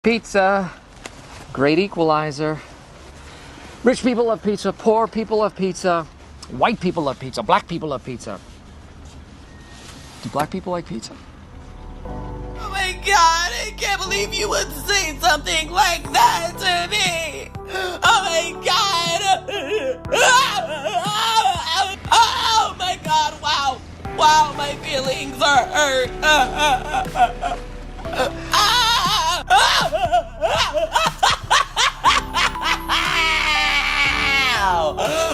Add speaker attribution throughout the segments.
Speaker 1: Pizza, great equalizer. Rich people love pizza, poor people love pizza, white people love pizza, black people love pizza. Do black people like pizza?
Speaker 2: Oh my god, I can't believe you would say something like that to me! Oh my god! Oh my god, wow! Wow, my feelings are hurt!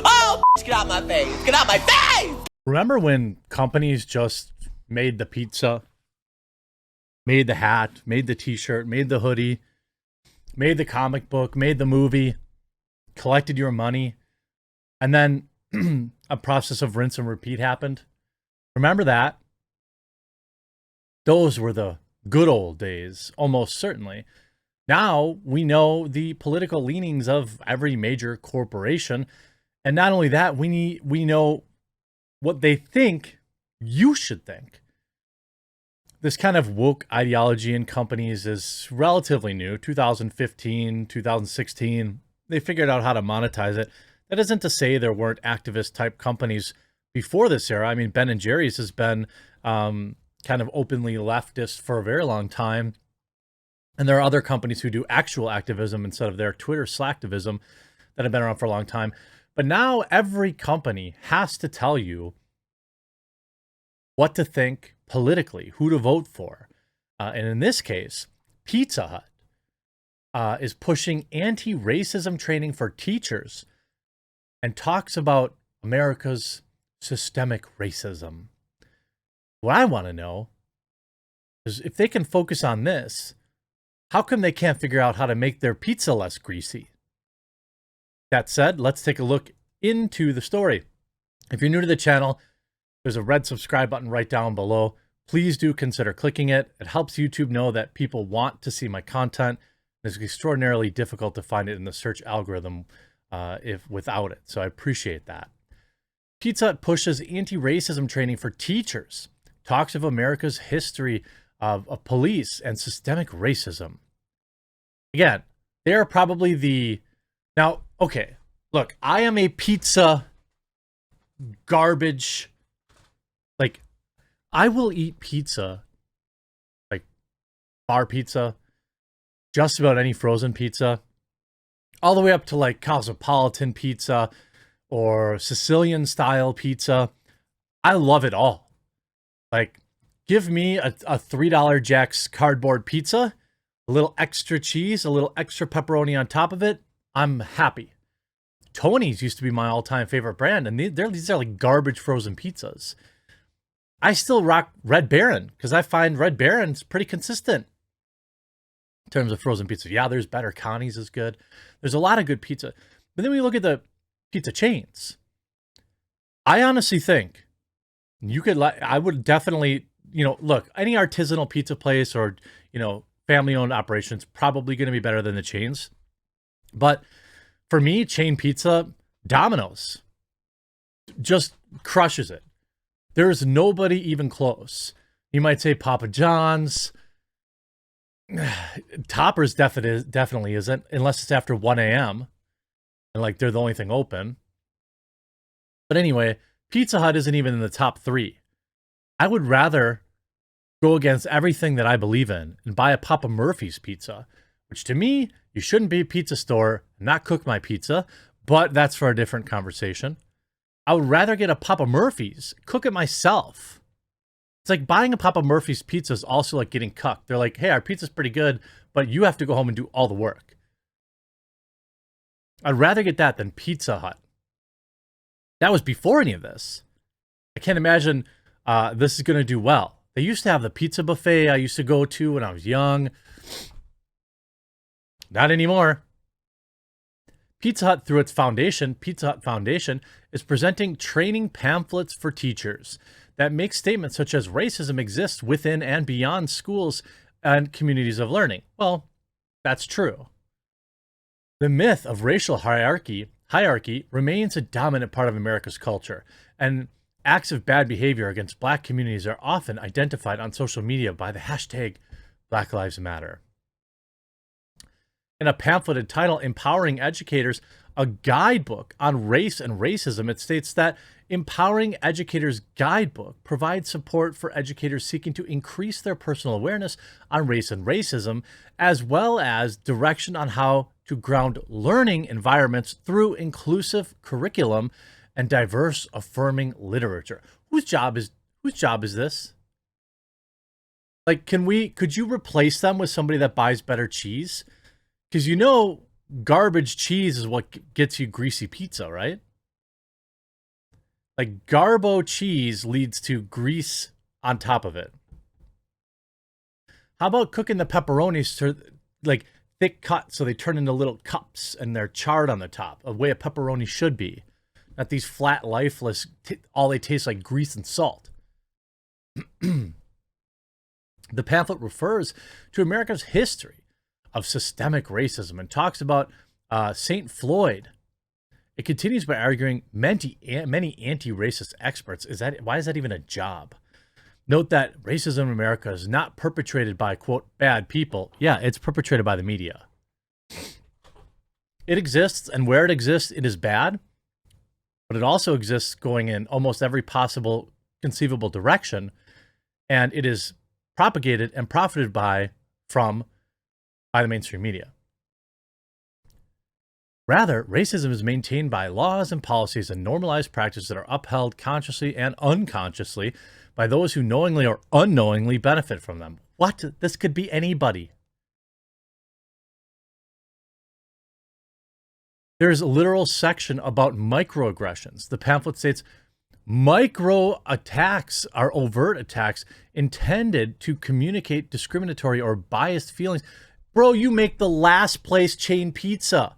Speaker 2: Oh, get out my face! Get out my face!
Speaker 3: Remember when companies just made the pizza, made the hat, made the t-shirt, made the hoodie, made the comic book, made the movie, collected your money, and then a process of rinse and repeat happened? Remember that? Those were the good old days, almost certainly. Now we know the political leanings of every major corporation. And not only that, we know what they think you should think. This kind of woke ideology in companies is relatively new. 2015, 2016, they figured out how to monetize it. That isn't to say there weren't activist type companies before this era. I mean, Ben and Jerry's has been kind of openly leftist for a very long time. And there are other companies who do actual activism instead of their Twitter slacktivism that have been around for a long time. But now every company has to tell you what to think politically, who to vote for. And in this case, Pizza Hut is pushing anti-racism training for teachers and talks about America's systemic racism. What I want to know is if they can focus on this, how come they can't figure out how to make their pizza less greasy? That said, let's take a look into the story. If you're new to the channel, there's a red subscribe button right down below. Please do consider clicking it. It helps YouTube know that people want to see my content. It's extraordinarily difficult to find it in the search algorithm without it. So I appreciate that. Pizza Hut pushes anti-racism training for teachers, talks of America's history of police and systemic racism. Again, they're probably now, okay, look, I am a pizza garbage. Like, I will eat pizza, like bar pizza, just about any frozen pizza, all the way up to like Cosmopolitan pizza or Sicilian style pizza. I love it all. Like, give me a $3 Jack's cardboard pizza, a little extra cheese, a little extra pepperoni on top of it. I'm happy. Tony's used to be my all-time favorite brand, and these are like garbage frozen pizzas. I still rock Red Baron because I find Red Baron's pretty consistent in terms of frozen pizza. Yeah, there's better. Connie's is good. There's a lot of good pizza. But then we look at the pizza chains. I honestly think I would definitely, look, any artisanal pizza place or, family-owned operations probably going to be better than the chains. But for me, chain pizza, Domino's just crushes it. There's nobody even close. You might say Papa John's. Topper's definitely isn't, unless it's after 1 a.m. and like they're the only thing open. But anyway, Pizza Hut isn't even in the top 3. I would rather go against everything that I believe in and buy a Papa Murphy's pizza, which to me, you shouldn't be a pizza store and not cook my pizza, but that's for a different conversation. I would rather get a Papa Murphy's, cook it myself. It's like buying a Papa Murphy's pizza is also like getting cucked. They're like, hey, our pizza's pretty good, but you have to go home and do all the work. I'd rather get that than Pizza Hut. That was before any of this. I can't imagine this is going to do well. They used to have the pizza buffet I used to go to when I was young. Not anymore. Pizza Hut, through its foundation, Pizza Hut Foundation, is presenting training pamphlets for teachers that make statements such as racism exists within and beyond schools and communities of learning. Well, that's true. The myth of racial hierarchy remains a dominant part of America's culture, and acts of bad behavior against Black communities are often identified on social media by the hashtag Black Lives Matter. In a pamphlet entitled Empowering Educators, a guidebook on race and racism, it states that Empowering Educators Guidebook provides support for educators seeking to increase their personal awareness on race and racism, as well as direction on how to ground learning environments through inclusive curriculum and diverse affirming literature. Whose job is this? Like, could you replace them with somebody that buys better cheese? Because you know garbage cheese is what gets you greasy pizza, right? Like, garbo cheese leads to grease on top of it. How about cooking the pepperonis to, like, thick cut so they turn into little cups and they're charred on the top, the way a pepperoni should be. Not these flat, lifeless, all they taste like grease and salt. The pamphlet refers to America's history of systemic racism and talks about St. Floyd. It continues by arguing many anti-racist experts. Why is that even a job? Note that racism in America is not perpetrated by, quote, bad people. Yeah, it's perpetrated by the media. It exists, and where it exists, it is bad. But it also exists going in almost every possible conceivable direction. And it is propagated and profited by the mainstream media. Rather, racism is maintained by laws and policies and normalized practices that are upheld consciously and unconsciously by those who knowingly or unknowingly benefit from them. What? This could be anybody. There's a literal section about microaggressions. The pamphlet states, micro attacks are overt attacks intended to communicate discriminatory or biased feelings. Bro, you make the last place chain pizza.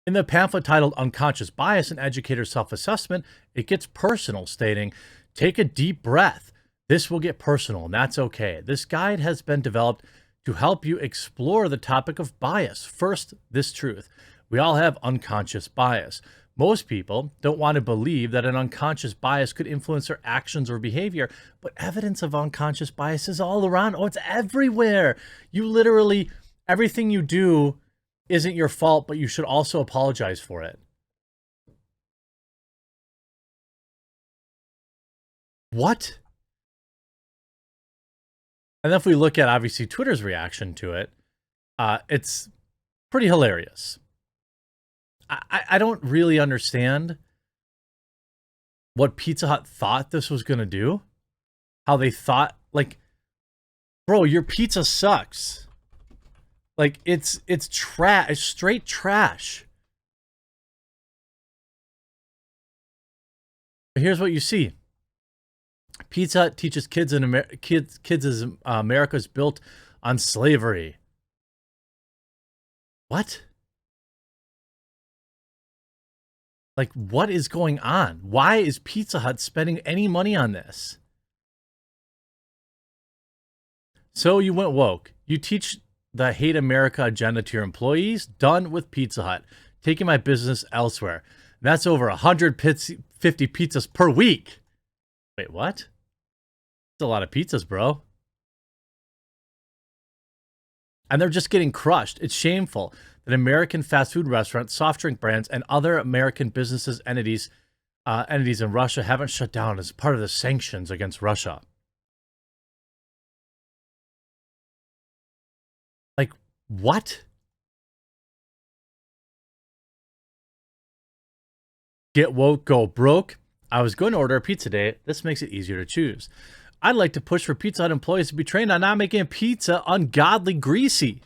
Speaker 3: In the pamphlet titled Unconscious Bias and Educator Self-Assessment, it gets personal, stating, take a deep breath. This will get personal, and that's okay. This guide has been developed to help you explore the topic of bias. First, this truth. We all have unconscious bias. Most people don't want to believe that an unconscious bias could influence their actions or behavior, but evidence of unconscious bias is all around. Oh, it's everywhere. You literally, everything you do isn't your fault, but you should also apologize for it. What? And then if we look at, obviously, Twitter's reaction to it, it's pretty hilarious. I don't really understand what Pizza Hut thought this was going to do. How they thought, like, bro, your pizza sucks. Like, it's trash. It's straight trash. Here's what you see. Pizza Hut teaches kids as America is built on slavery. What? Like, what is going on? Why is Pizza Hut spending any money on this? So you went woke. You teach the hate America agenda to your employees. Done with Pizza Hut. Taking my business elsewhere. That's over 150 pizzas per week. Wait, what? That's a lot of pizzas, bro. And they're just getting crushed. It's shameful that American fast food restaurants, soft drink brands, and other American businesses, entities in Russia haven't shut down as part of the sanctions against Russia. Like, what? Get woke, go broke. I was going to order a pizza today. This makes it easier to choose. I'd like to push for Pizza Hut employees to be trained on not making pizza ungodly greasy.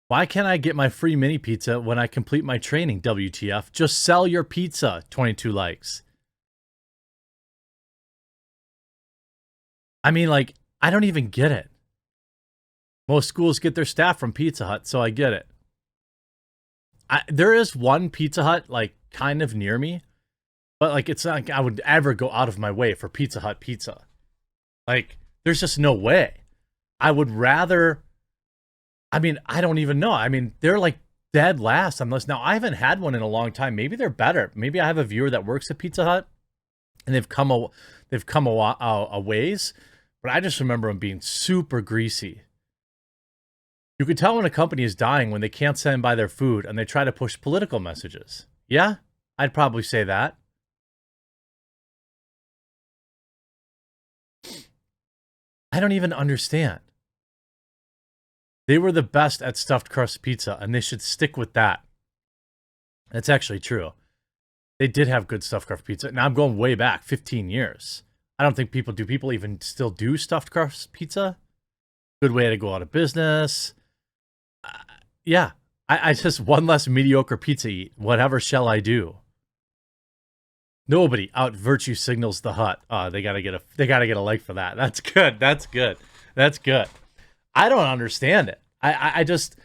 Speaker 3: Why can't I get my free mini pizza when I complete my training, WTF? Just sell your pizza, 22 likes. I mean, like, I don't even get it. Most schools get their staff from Pizza Hut, so I get it. There is one Pizza Hut, like, kind of near me, but, like, it's not like I would ever go out of my way for Pizza Hut pizza. Like, there's just no way. I would rather, I mean, I don't even know. I mean, they're, like, dead last on this. Now, I haven't had one in a long time. Maybe they're better. Maybe I have a viewer that works at Pizza Hut, and they've come a ways. but I just remember them being super greasy. You could tell when a company is dying when they can't stand by their food and they try to push political messages. Yeah, I'd probably say that. I don't even understand. They were the best at stuffed crust pizza, and they should stick with that. That's actually true. They did have good stuffed crust pizza. Now I'm going way back, 15 years. I don't think people even still do stuffed crust pizza? Good way to go out of business. Yeah, I just one less mediocre pizza eat. Whatever shall I do? Nobody out virtue signals the hut. They gotta get a like for that. That's good. That's good. That's good. I don't understand it. I just,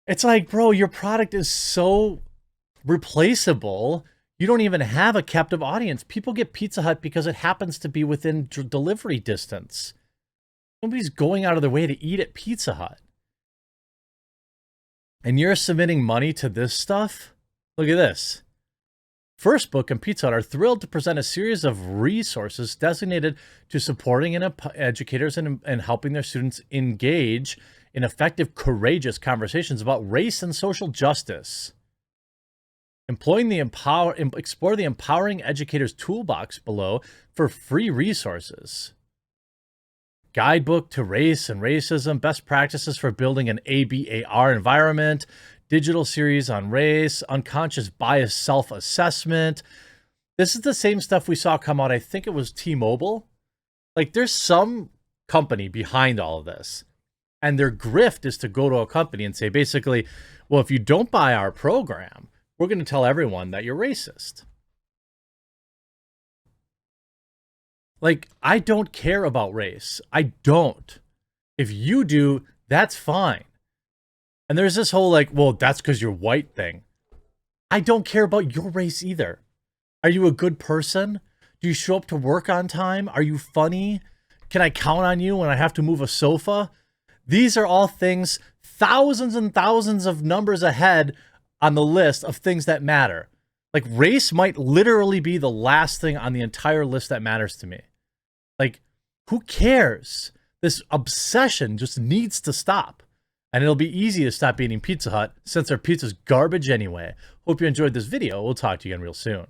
Speaker 3: it's like, bro, your product is so replaceable. You don't even have a captive audience. People get Pizza Hut because it happens to be within delivery distance. Nobody's going out of their way to eat at Pizza Hut. And you're submitting money to this stuff? Look at this. First Book and Pizza Hut are thrilled to present a series of resources designated to supporting educators and helping their students engage in effective, courageous conversations about race and social justice. Explore the Empowering Educators Toolbox below for free resources. Guidebook to Race and Racism, Best Practices for Building an ABAR Environment, digital series on race, unconscious bias self-assessment. This is the same stuff we saw come out, I think it was T-Mobile. Like, there's some company behind all of this. And their grift is to go to a company and say, basically, well, if you don't buy our program, we're going to tell everyone that you're racist. Like, I don't care about race. I don't. If you do, that's fine. And there's this whole like, well, that's because you're white thing. I don't care about your race either. Are you a good person? Do you show up to work on time? Are you funny? Can I count on you when I have to move a sofa? These are all things, thousands and thousands of numbers ahead on the list of things that matter. Like, race might literally be the last thing on the entire list that matters to me. Like, who cares? This obsession just needs to stop. And it'll be easy to stop eating Pizza Hut since their pizza's garbage anyway. Hope you enjoyed this video. We'll talk to you again real soon.